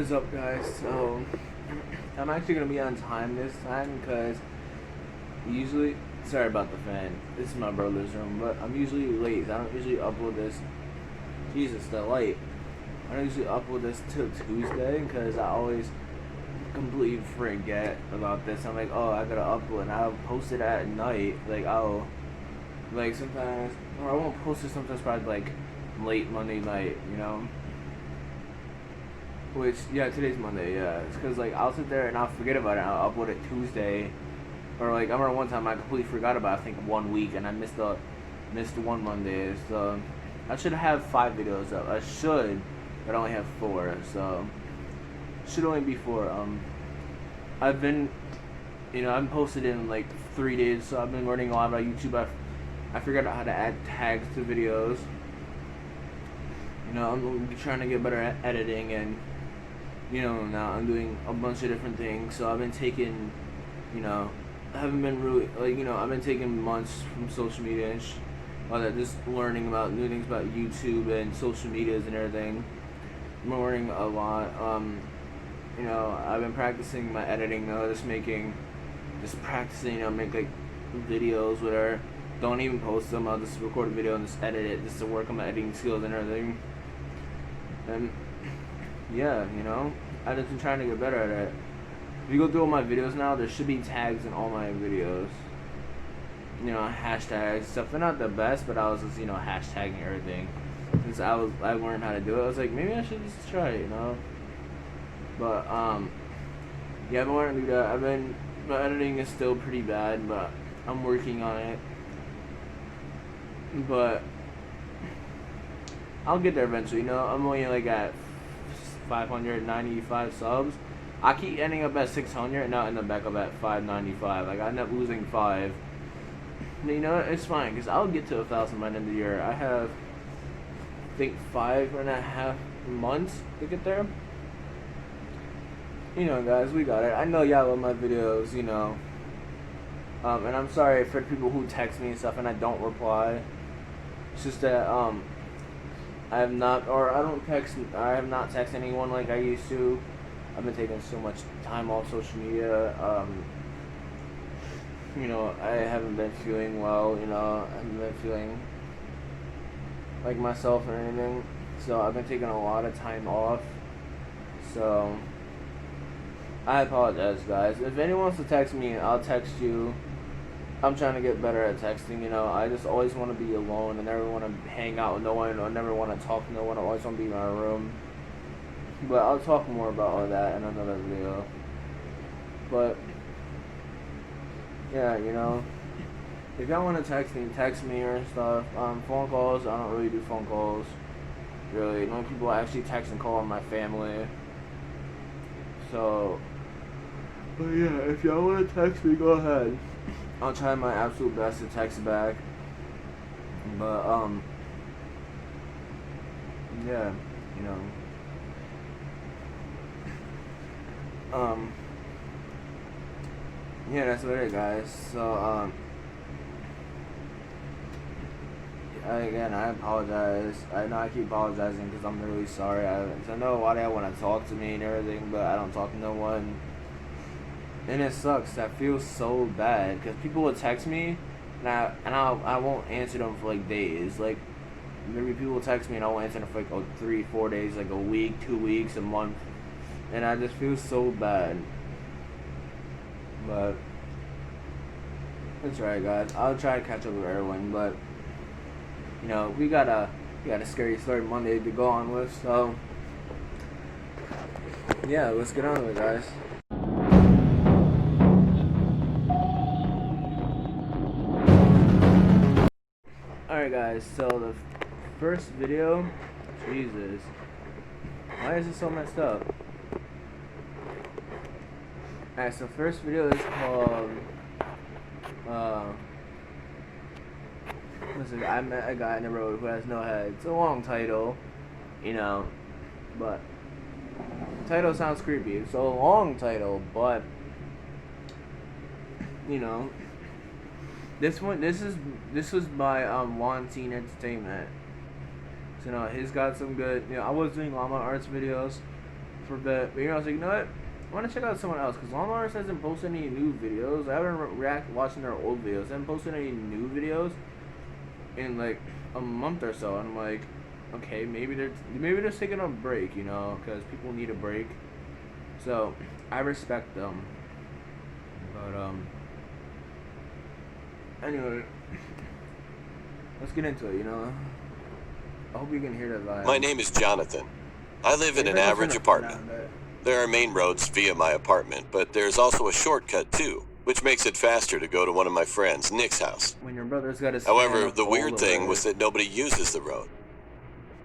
What's up, guys? So I'm actually gonna be on time this time because usually, sorry about the fan. This is my brother's room, but I'm usually late. I don't usually upload this. Jesus, the light. I don't usually upload this till Tuesday because I always completely forget about this. I'm like, oh, I gotta upload, and I'll post it at night. Like sometimes, or I won't post it sometimes, probably like late Monday night, you know. Which, yeah, today's Monday, yeah. It's because, like, I'll sit there and I'll forget about it. I'll upload it Tuesday. Or, like, I remember one time I completely forgot about it, I think, 1 week. And I missed one Monday. So, I should have 5 videos up. I should, but I only have 4. So, should only be 4. I've been, I've posted in, like, 3 days. So, I've been learning a lot about YouTube. I figured out how to add tags to videos. I'm trying to get better at editing and... now I'm doing a bunch of different things. So I've been taking, I haven't been really, I've been taking months from social media and just learning about new things about YouTube and social medias and everything. I'm learning a lot. I've been practicing my editing though, just practicing, make like videos where don't even post them. I'll just record a video and just edit it just to work on my editing skills and everything. And yeah, I've just been trying to get better at it. If you go through all my videos now, there should be tags in all my videos. Hashtags, stuff. They're not the best, but I was just, hashtagging everything. Since I learned how to do it, I was like, maybe I should just try it, But, yeah, I've been learning to do that. My editing is still pretty bad, but I'm working on it. But, I'll get there eventually, I'm only, at 595 subs. I keep ending up at 600 and now I end up back up at 595. Like, I end up losing 5. But, it's fine because I'll get to 1,000 by the end of the year. I have, I think, 5.5 months to get there. Guys, we got it. I know y'all love my videos, and I'm sorry for the people who text me and stuff and I don't reply. It's just that, I have not texted anyone like I used to. I've been taking so much time off social media. I haven't been feeling well, I haven't been feeling like myself or anything. So I've been taking a lot of time off. So I apologize, guys. If anyone wants to text me, I'll text you. I'm trying to get better at texting, I just always want to be alone. I never want to hang out with no one. I never want to talk to no one. I always want to be in my room. But I'll talk more about all that in another video. But, yeah, if y'all want to text me or stuff. Phone calls, I don't really do phone calls. Really, no people actually text and call on my family. So, but yeah, if y'all want to text me, go ahead. I'll try my absolute best to text back. But, yeah, yeah, that's about it, guys. So, I apologize. I know I keep apologizing because I'm really sorry. I know a lot of y'all want to talk to me and everything, but I don't talk to no one. And it sucks. That feels so bad because people will text me, and I won't answer them for like days. Like maybe people will text me and I won't answer them for like 3-4 days, like a week, 2 weeks, a month, and I just feel so bad. But that's right, guys. I'll try to catch up with everyone, but we got a scary story Monday to go on with. So yeah, let's get on with it, guys. Alright, guys, so the first video, Jesus, why is it so messed up? Alright, so first video is called, listen, I met a guy in the road who has no head. It's a long title, but title sounds creepy. It's a long title, but, this was by Wansee Entertainment. So he's got some good. I was doing llama arts videos, for a bit. But, you know, I was like, you know what? I want to check out someone else because Lawnmower hasn't posted any new videos. I haven't watching their old videos. They haven't posted any new videos in like a month or so. And I'm like, okay, maybe they're taking a break, you know, because people need a break. So I respect them. But anyway, let's get into it. You know, I hope you can hear that vibe. My name is Jonathan. I live in an average apartment. There are main roads via my apartment, but there's also a shortcut too, which makes it faster to go to one of my friends, Nick's house. When your brother's got a However, the weird thing was that nobody uses the road.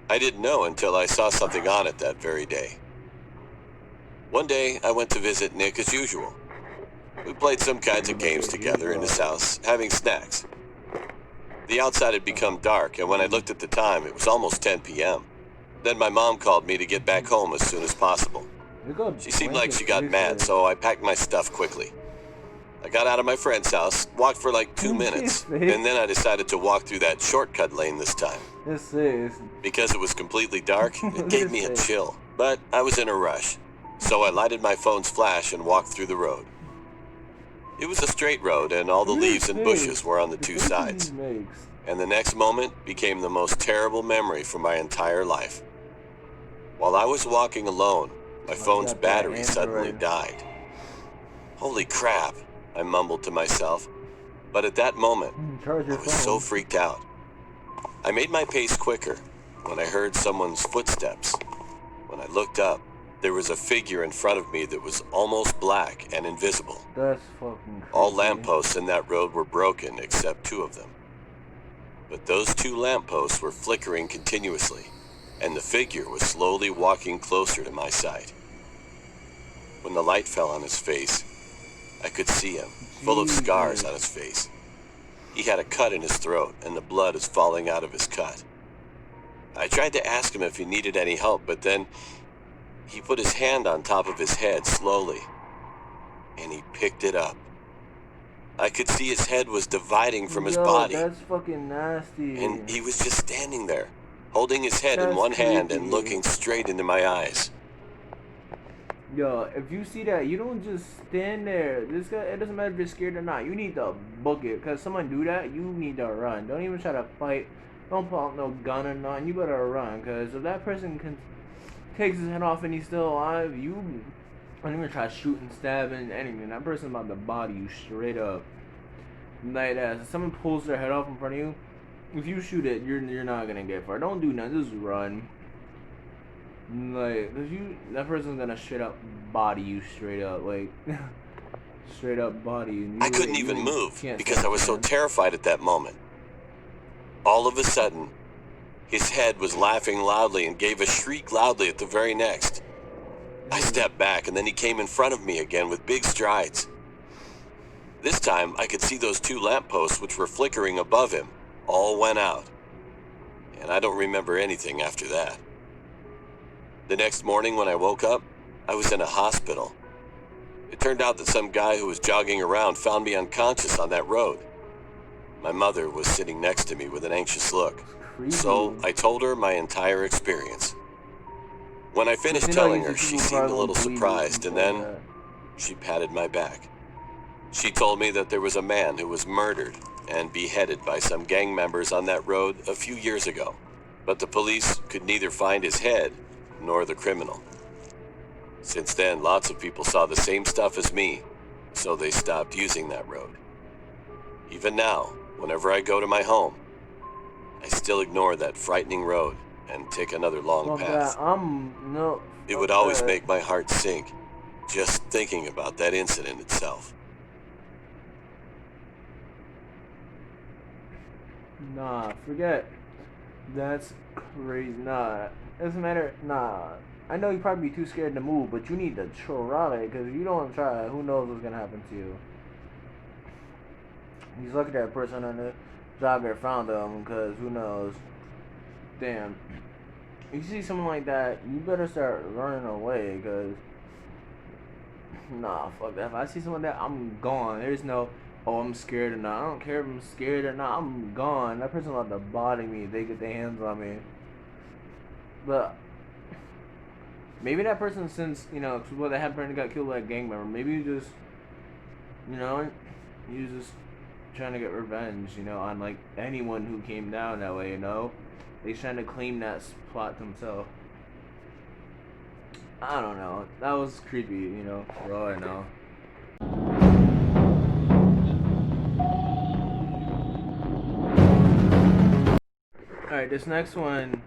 I didn't know until I saw something on it that very day. One day, I went to visit Nick as usual. We played some kinds of games together in his house, having snacks. The outside had become dark, and when I looked at the time, it was almost 10 p.m. Then my mom called me to get back home as soon as possible. She seemed like she got mad, so I packed my stuff quickly. I got out of my friend's house, walked for like 2 minutes, and then I decided to walk through that shortcut lane this time. Because it was completely dark, it gave me a chill, but I was in a rush. So I lighted my phone's flash and walked through the road. It was a straight road, and all the leaves and bushes were on the two sides. And the next moment became the most terrible memory for my entire life. While I was walking alone, my phone's battery suddenly died. Holy crap, I mumbled to myself. But at that moment, I was so freaked out. I made my pace quicker when I heard someone's footsteps. When I looked up, there was a figure in front of me that was almost black and invisible. That's fucking crazy. All lampposts in that road were broken except 2 of them. But those 2 lampposts were flickering continuously, and the figure was slowly walking closer to my side. When the light fell on his face, I could see him, full of scars on his face. He had a cut in his throat, and the blood is falling out of his cut. I tried to ask him if he needed any help, but then he put his hand on top of his head slowly, and he picked it up. I could see his head was dividing from his body. That's fucking nasty. And he was just standing there, holding his head in one hand and looking straight into my eyes. Yo, if you see that, you don't just stand there. This guy, it doesn't matter if you're scared or not. You need to book it, because someone do that, you need to run. Don't even try to fight. Don't pull out no gun or nothing. You better run, because if that person takes his head off and he's still alive, you don't even try shooting, stabbing, anything. That person's about to body you straight up. Like that. If someone pulls their head off in front of you, if you shoot it, you're not gonna get far. Don't do nothing. Just run. Like, that person's gonna straight up body you straight up, like straight up body you. I couldn't even move because I was so terrified at that moment. All of a sudden, his head was laughing loudly and gave a shriek loudly at the very next. I stepped back, and then he came in front of me again with big strides. This time, I could see those 2 lampposts which were flickering above him all went out. And I don't remember anything after that. The next morning when I woke up, I was in a hospital. It turned out that some guy who was jogging around found me unconscious on that road. My mother was sitting next to me with an anxious look. So I told her my entire experience. When I finished telling her, she seemed a little surprised, and then she patted my back. She told me that there was a man who was murdered and beheaded by some gang members on that road a few years ago, but the police could neither find his head nor the criminal. Since then, lots of people saw the same stuff as me, so they stopped using that road. Even now, whenever I go to my home, I still ignore that frightening road and take another long path. It would always make my heart sink, just thinking about that incident itself. Nah, forget. That's crazy. Nah, doesn't matter. Nah, I know you probably be too scared to move, but you need to try it, because if you don't try, who knows what's gonna happen to you. He's lucky that person on the jogger found him, because who knows. Damn. If you see someone like that, you better start running away, because nah, fuck that. If I see someone like that, I'm gone. There's no, oh, I'm scared or not. I don't care if I'm scared or not. I'm gone. That person about to body me if they get their hands on me. But maybe that person, since, you know, well, that happened got killed by a gang member, maybe you just, you know, you just trying to get revenge, you know, on, like, anyone who came down that way, you know? They trying to claim that plot themselves. I don't know. That was creepy, you know, for all I know. Alright, this next one,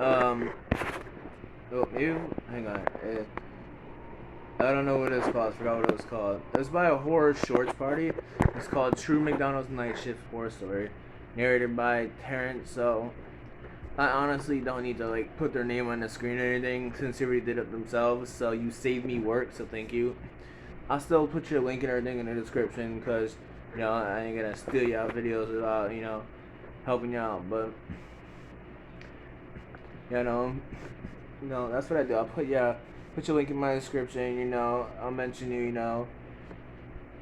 oh, maybe, hang on, I don't know what it's called, I forgot what it was called. It was by a horror shorts party. It's called True McDonald's Night Shift Horror Story, narrated by Terrence, so I honestly don't need to, like, put their name on the screen or anything, since they already did it themselves, so you saved me work, so thank you. I'll still put your link and everything in the description, because, you know, I ain't gonna steal y'all videos without, you know, helping you out, but, you know, that's what I do. I'll put your link in my description, you know, I'll mention you, you know.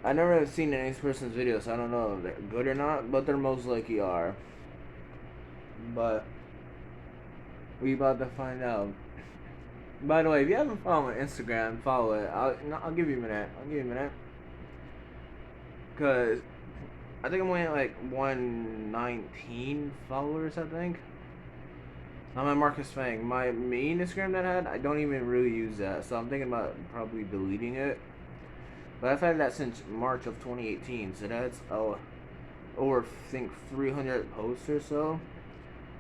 I never have seen any person's videos, so I don't know if they're good or not, but they're most likely are. But we about to find out. By the way, if you haven't followed my Instagram, follow it. I'll give you a minute. Cause I think I'm only at like 119 followers, I think. On my Marcus Fang. My main Instagram that I had, I don't even really use that. So I'm thinking about probably deleting it. But I've had that since March of 2018. So that's over, I think, 300 posts or so.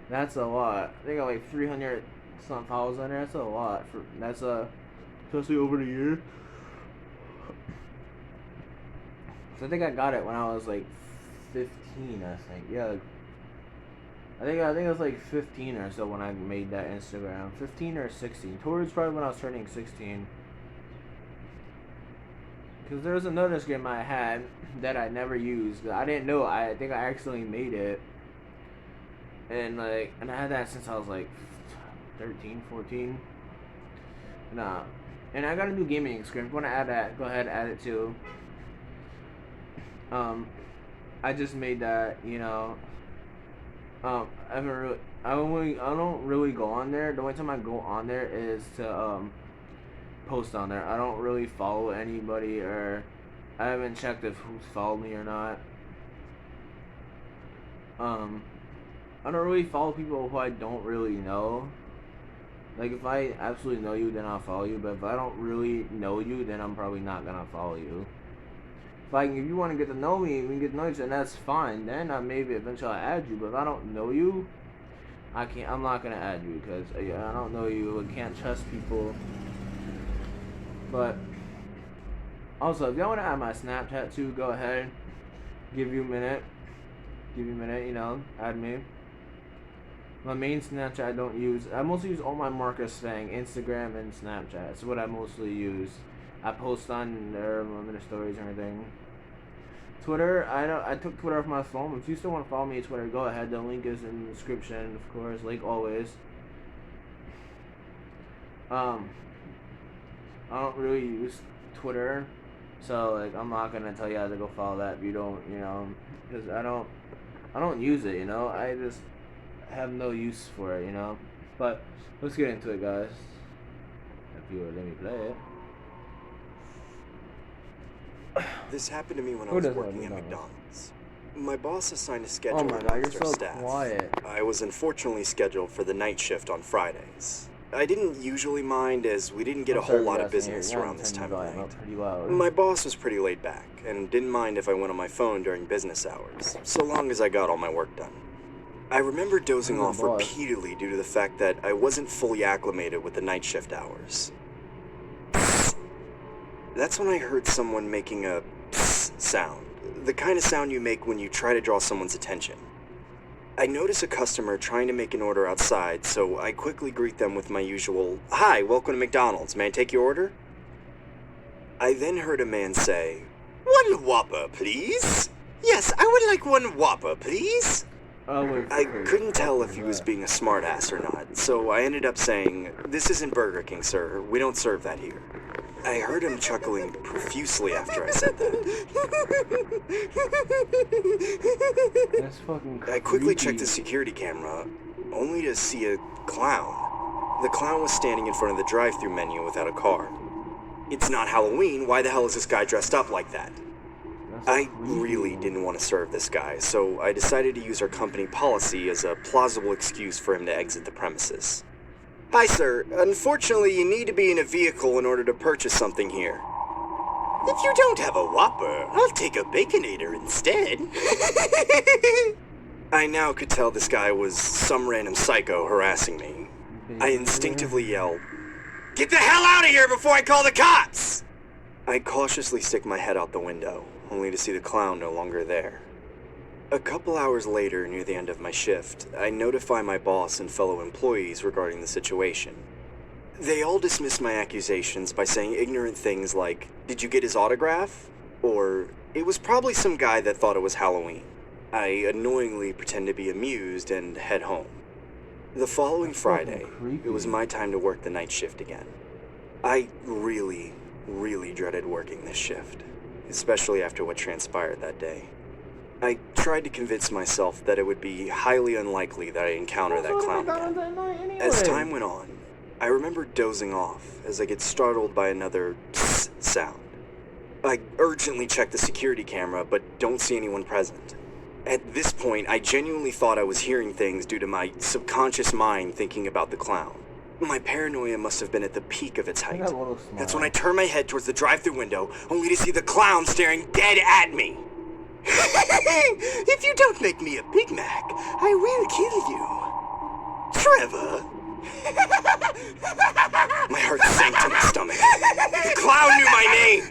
That's a lot. I think I got like 300 some followers on there. That's a lot. That's especially over the year. So I think I got it when I was like 15, I think. Yeah. I think it was like 15 or so when I made that Instagram. 15 or 16. Towards probably when I was turning 16. Because there was another Instagram I had that I never used. I didn't know. I think I accidentally made it. And I had that since I was like 13, 14. Nah. And I got a new gaming Instagram. If you want to add that, go ahead and add it too. I just made that, you know. I don't really go on there. The only time I go on there is to post on there. I don't really follow anybody, or I haven't checked if who's followed me or not. I don't really follow people who I don't really know. Like, if I absolutely know you, then I'll follow you. But if I don't really know you, then I'm probably not gonna follow you. If you want to get to know me, we can get to know each other, and that's fine. Then maybe eventually I'll add you. But if I don't know you, I'm not gonna add you, because I don't know you. I can't trust people. But also, if y'all want to add my Snapchat too, go ahead. Give you a minute, you know, add me. My main Snapchat I don't use. I mostly use all my Marcus Fang, Instagram and Snapchat. That's what I mostly use. I post on there, my stories and everything. Twitter, I took Twitter off my phone. If you still want to follow me on Twitter, go ahead. The link is in the description, of course, like always. I don't really use Twitter, so like I'm not gonna tell you how to go follow that if you don't, you know, because I don't use it, you know. I just have no use for it, you know. But let's get into it, guys. If you would let me play it. This happened to me when I was working at McDonald's. My boss assigned a schedule Oh my God, you're for so staff. quiet. I was unfortunately scheduled for the night shift on Fridays. I didn't usually mind, as we didn't get a whole lot of business around this time of night. My boss was pretty laid back and didn't mind if I went on my phone during business hours, so long as I got all my work done. I remember dozing off repeatedly due to the fact that I wasn't fully acclimated with the night shift hours. That's when I heard someone making a psst sound, the kind of sound you make when you try to draw someone's attention. I notice a customer trying to make an order outside, so I quickly greet them with my usual, "Hi, welcome to McDonald's, may I take your order?" I then heard a man say, "One Whopper, please." "Yes, I would like one Whopper, please." I couldn't tell if he was being a smartass or not, so I ended up saying, "This isn't Burger King, sir. We don't serve that here." I heard him chuckling profusely after I said that. That's fucking creepy. I quickly checked the security camera, only to see a clown. The clown was standing in front of the drive-thru menu without a car. It's not Halloween, why the hell is this guy dressed up like that? I really didn't want to serve this guy, so I decided to use our company policy as a plausible excuse for him to exit the premises. Hi, sir. Unfortunately, you need to be in a vehicle in order to purchase something here. If you don't have a Whopper, I'll take a Baconator instead. I now could tell this guy was some random psycho harassing me. I instinctively yelled, "Get the hell out of here before I call the cops!" I cautiously stick my head out the window, only to see the clown no longer there. A couple hours later, near the end of my shift, I notify my boss and fellow employees regarding the situation. They all dismiss my accusations by saying ignorant things like, "Did you get his autograph?" Or, "It was probably some guy that thought it was Halloween." I annoyingly pretend to be amused and head home. The following Friday, it was my time to work the night shift again. I really dreaded working this shift, especially after what transpired that day. I tried to convince myself that it would be highly unlikely that I'd encounter that clown again. As time went on, I remember dozing off as I get startled by another psst sound. I urgently check the security camera, but don't see anyone present. At this point, I genuinely thought I was hearing things due to my subconscious mind thinking about the clown. My paranoia must have been at the peak of its height. That's when I turn my head towards the drive-thru window, only to see the clown staring dead at me. "If you don't make me a Big Mac, I will kill you. Trevor." My heart sank to my stomach. The clown knew my name.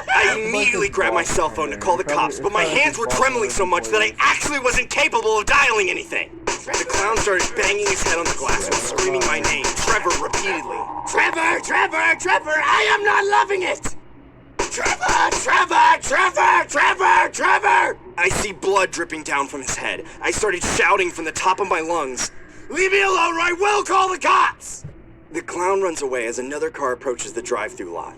I immediately grabbed my cell phone to call the cops, but my hands were trembling so much that I actually wasn't capable of dialing anything. The clown started banging his head on the glass while screaming my name, Trevor, repeatedly. "Trevor, Trevor, Trevor, I am not loving it! Trevor, Trevor, Trevor, Trevor, Trevor!" I see blood dripping down from his head. I started shouting from the top of my lungs, "Leave me alone or I will call the cops!" The clown runs away as another car approaches the drive-thru lot.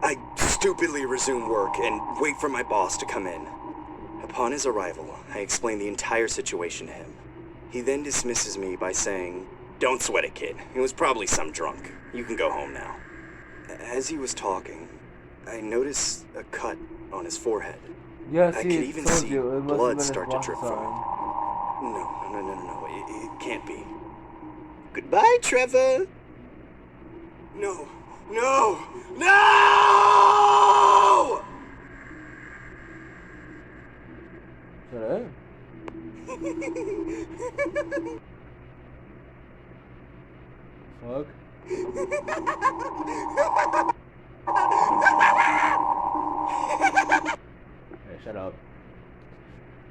I stupidly resume work and wait for my boss to come in. Upon his arrival, I explain the entire situation to him. He then dismisses me by saying, "Don't sweat it, kid. It was probably some drunk. You can go home now." As he was talking, I noticed a cut on his forehead. Yeah, I could even see blood start to drip from it. No. It can't be. "Goodbye, Trevor." No! Shut up. Fuck. Hey, shut up.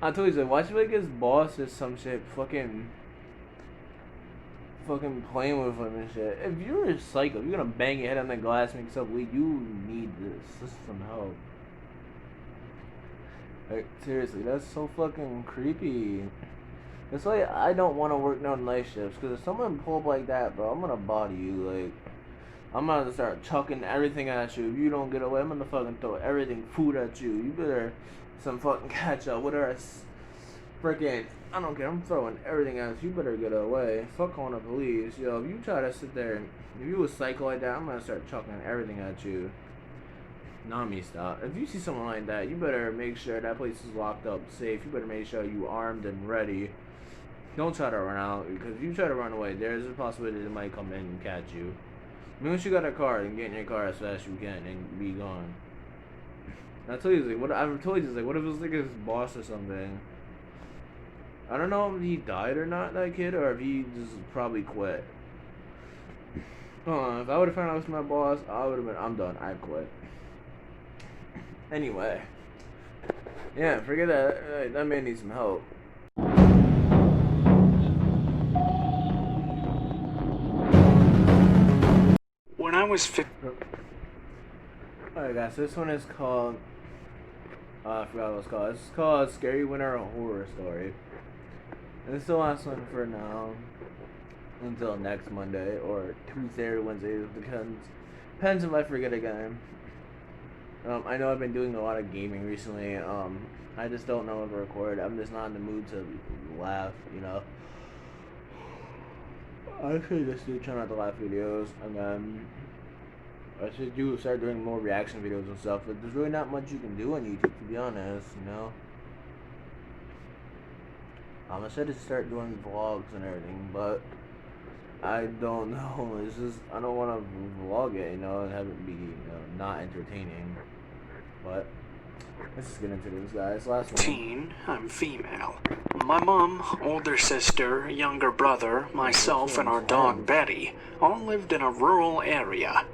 I told you, why should like his boss or some shit fucking playing with him and shit? If you're a psycho, if you're gonna bang your head on the glass, make yourself weak, you need this some help. Like, seriously, that's so fucking creepy. It's like, I don't want to work no night shifts, because if someone pull up like that, bro, I'm gonna body you. Like, I'm gonna start chucking everything at you. If you don't get away, I'm gonna fucking throw everything, food at you. You better some fucking ketchup, whatever. Freaking, I don't care, I'm throwing everything at you. You better get away. Fuck calling the police. Yo, if you try to sit there and, if you a psycho like that, I'm gonna start chucking everything at you. Nami stop. If you see someone like that, you better make sure that place is locked up, safe. You better make sure you armed and ready. Don't try to run out, because if you try to run away, there's a possibility they might come in and catch you. I mean, once you got a car, then get in your car as fast as you can and be gone. I told you, like, I've told you, like, what if it was like his boss or something? I don't know if he died or not, that kid, or if he just probably quit. If I would have found out it was my boss, I would have been, I'm done, I quit. Anyway. Yeah, forget that. That man needs some help. When I was Alright guys, so this one is called, I forgot what it's called. It's called Scary Winter Horror Story. And it's the last one for now. Until next Monday, or Tuesday or Wednesday, it depends if I forget again. I know I've been doing a lot of gaming recently. I just don't know if to record. I'm just not in the mood to laugh, you know. I should just do try not to laugh videos, and then I should start doing more reaction videos and stuff. But there's really not much you can do on YouTube, to be honest. I should just start doing vlogs and everything, but I don't know. It's just I don't want to vlog it, and have it be not entertaining. But let's just get into this, guys. Last one. I'm female. My mom, older sister, younger brother, myself, and our dog Betty all lived in a rural area.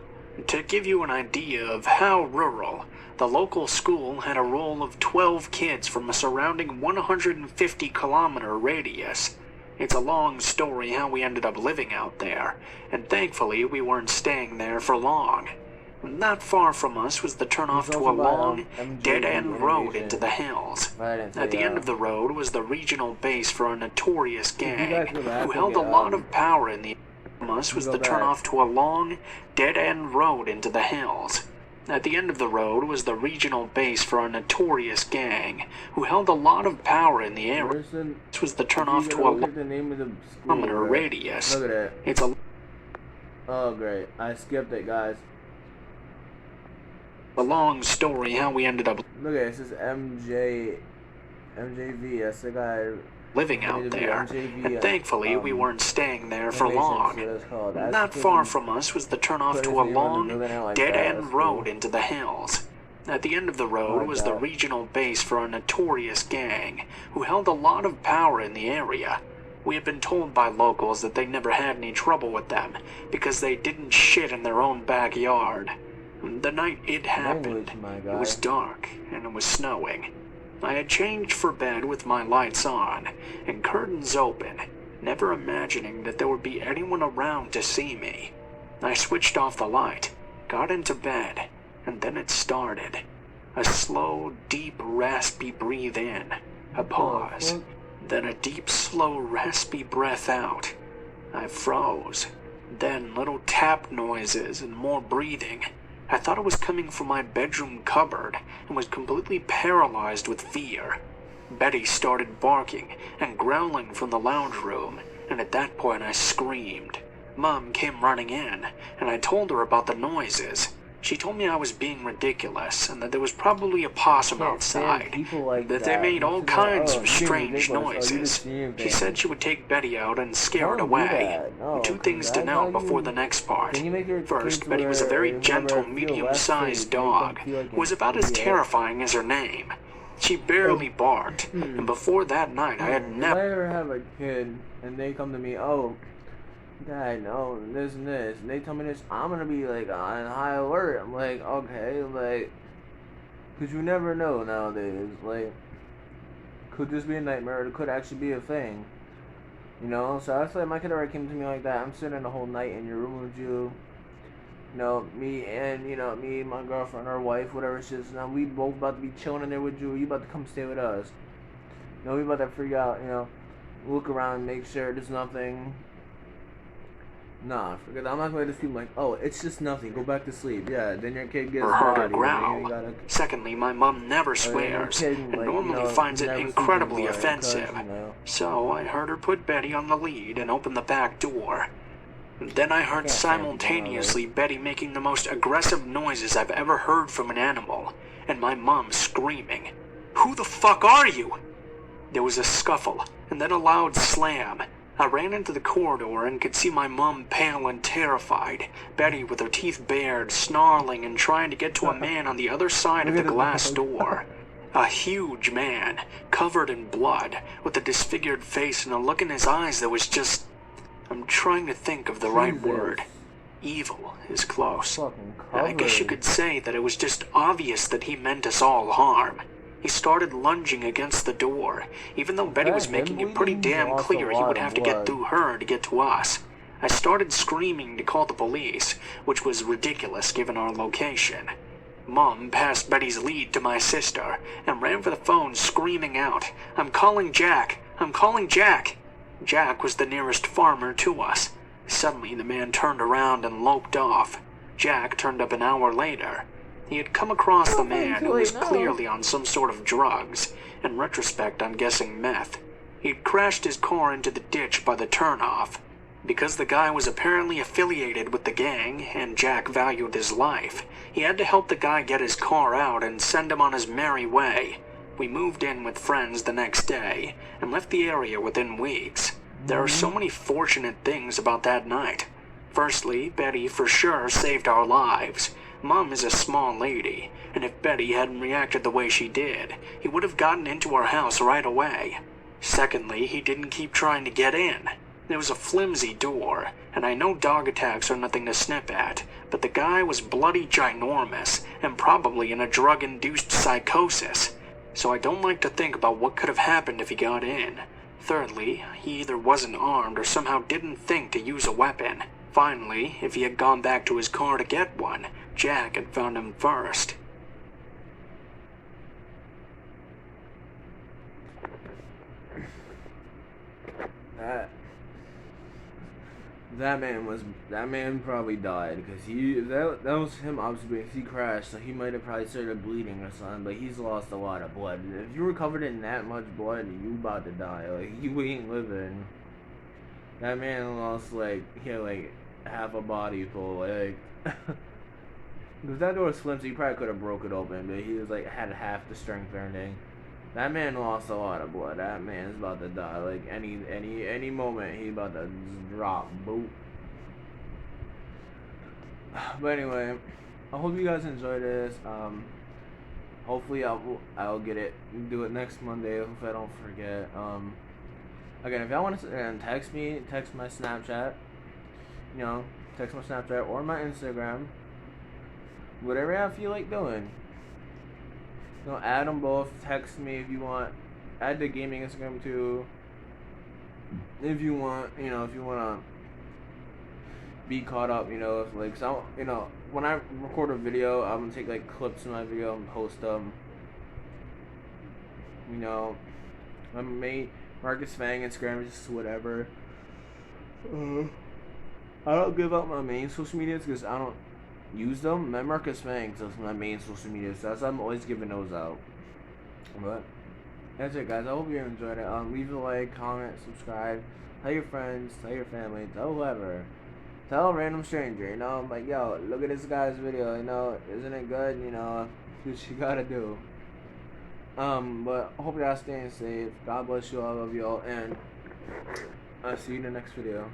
To give you an idea of how rural, the local school had a roll of 12 kids from a surrounding 150-kilometer radius. It's a long story how we ended up living out there, and thankfully we weren't staying there for long. Not far from us was the turnoff to a long, dead-end road into the hills. At the end of the road was the regional base for a notorious gang who held a lot of power in the from us was the turnoff to a long, dead-end road into the hills. At the end of the road was the regional base for a notorious gang who held a lot of power in the area. This was the turnoff to a kilometer radius. Look at it. It's a Oh, great. I skipped it, guys. a long story how we ended up Look at it. It says MJV. That's the guy living out there, and thankfully we weren't staying there for long. Animations, Not far from us was the turnoff to a long, dead-end road into the hills. At the end of the road was the regional base for a notorious gang who held a lot of power in the area. We had been told by locals that they never had any trouble with them because they didn't shit in their own backyard. The night it happened, it was dark and it was snowing. I had changed for bed with my lights on and curtains open, never imagining that there would be anyone around to see me. I switched off the light, got into bed, and then it started. A slow, deep, raspy breathe in, a pause, then a deep, slow, raspy breath out. I froze. Then little tap noises and more breathing. I thought it was coming from my bedroom cupboard and was completely paralyzed with fear. Betty started barking and growling from the lounge room, and at that point I screamed. Mom came running in, and I told her about the noises. She told me I was being ridiculous and that there was probably a possum outside, that they made all kinds of strange noises. She said she would take Betty out and scare it away. Two things to note before the next part. First, Betty was a very gentle, medium-sized dog who was about as terrifying as her name. She barely barked, and before that night I had never... If I ever have a kid and they come to me, Dad, no, this and this, and they tell me this, I'm gonna be like on high alert. I'm like, okay, cause you never know nowadays, could this be a nightmare, or it could actually be a thing, so I feel like my kid already came to me like that. I'm sitting the whole night in your room with you, me and my girlfriend, our wife, whatever it's just, we both about to be chilling in there with you, you about to come stay with us, we about to figure out, look around, make sure there's nothing. Nah, forget that. I'm not going to just be like, it's just nothing. Go back to sleep. Yeah, then your kid gets her growl. Secondly, my mom never swears, and normally finds it incredibly offensive. So I heard her put Betty on the lead and open the back door. Then I heard simultaneously Betty making the most aggressive noises I've ever heard from an animal, and my mom screaming, "Who the fuck are you?" There was a scuffle, and then a loud slam. I ran into the corridor and could see my mom pale and terrified, Betty with her teeth bared, snarling and trying to get to a man on the other side of the glass door. A huge man, covered in blood, with a disfigured face and a look in his eyes that was just... I'm trying to think of the right word. Evil is close. I guess you could say that it was just obvious that he meant us all harm. He started lunging against the door, even though Betty was making it pretty damn clear he would have to get through her to get to us. I started screaming to call the police, which was ridiculous given our location. Mom passed Betty's lead to my sister and ran for the phone screaming out, "I'm calling Jack! I'm calling Jack!" Jack was the nearest farmer to us. Suddenly the man turned around and loped off. Jack turned up an hour later. He had come across the man who was clearly on some sort of drugs. In retrospect, I'm guessing meth. He'd crashed his car into the ditch by the turnoff. Because the guy was apparently affiliated with the gang, and Jack valued his life, he had to help the guy get his car out and send him on his merry way. We moved in with friends the next day, and left the area within weeks. There are so many fortunate things about that night. Firstly, Betty for sure saved our lives. Mom is a small lady, and if Betty hadn't reacted the way she did, he would have gotten into our house right away. Secondly, he didn't keep trying to get in. There was a flimsy door, and I know dog attacks are nothing to snip at, but the guy was bloody ginormous, and probably in a drug-induced psychosis, so I don't like to think about what could have happened if he got in. Thirdly, he either wasn't armed or somehow didn't think to use a weapon. Finally, if he had gone back to his car to get one, Jack had found him first. That man probably died because that was him obviously. He crashed, so he might have probably started bleeding or something. But he's lost a lot of blood. If you were covered in that much blood, you about to die. Like you ain't living. That man lost he had half a body full. Because that door was flimsy, he probably could have broke it open, but he was had half the strength or anything. That man lost a lot of blood. That man is about to die. Any moment he about to drop. Boop. But anyway, I hope you guys enjoy this. Hopefully I'll get it, do it next Monday if I don't forget. Again, if y'all want to text me, text my Snapchat. Text my Snapchat or my Instagram. Whatever I feel like doing. Add them both. Text me if you want. Add the gaming Instagram too. If you want, if you want to be caught up, when I record a video, I'm gonna take clips of my video and post them. My main Marcus Fang Instagram is just whatever. I don't give out my main social medias because I don't use them. My Marcus Fangs is my main social media, so I'm always giving those out. But that's it, guys. I hope you enjoyed it. Leave a like, comment, subscribe, tell your friends, tell your family, tell whoever, tell a random stranger. Yo, look at this guy's video. Isn't it good? Do what you gotta do. But I hope y'all staying safe. God bless you all. I love y'all, and I'll see you in the next video.